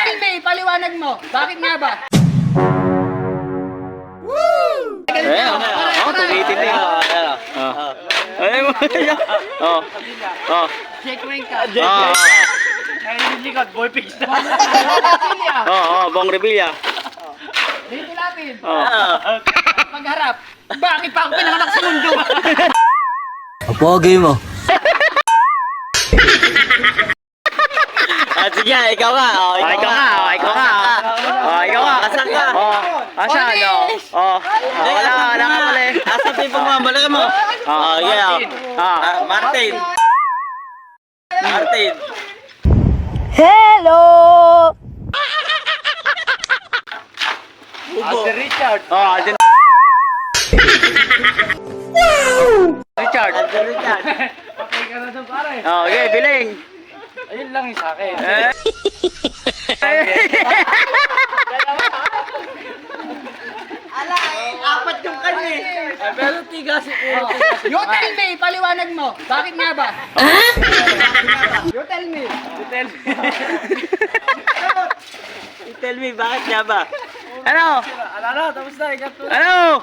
tell me, paliwanag mo. Bakit nga ba? Tumitin din. Ay mo. Jake Wayne ka. Ay, yung likod, boy pigs na. Bong Revilla. Dito lapid. Magharap. Bakit pa ako pinanganak sa mundo? Pogi mo. Sige, ikaw nga. Ikaw nga. Asan ka? Asan? Wala ka pala eh. Asan pa yung pagmamala mo? Martin. Hello! Alden Richard. Alden. Richard. Patay ka na doon, pare. Okay, biling. Ayun lang yung sa akin. Apat yung kanya eh. Pero tigas. You tell me, paliwanag mo. Bakit nga ba? You tell me. Tell me, bakit nga ba? Ano? Alala, tapos na. Ikat to. Ano?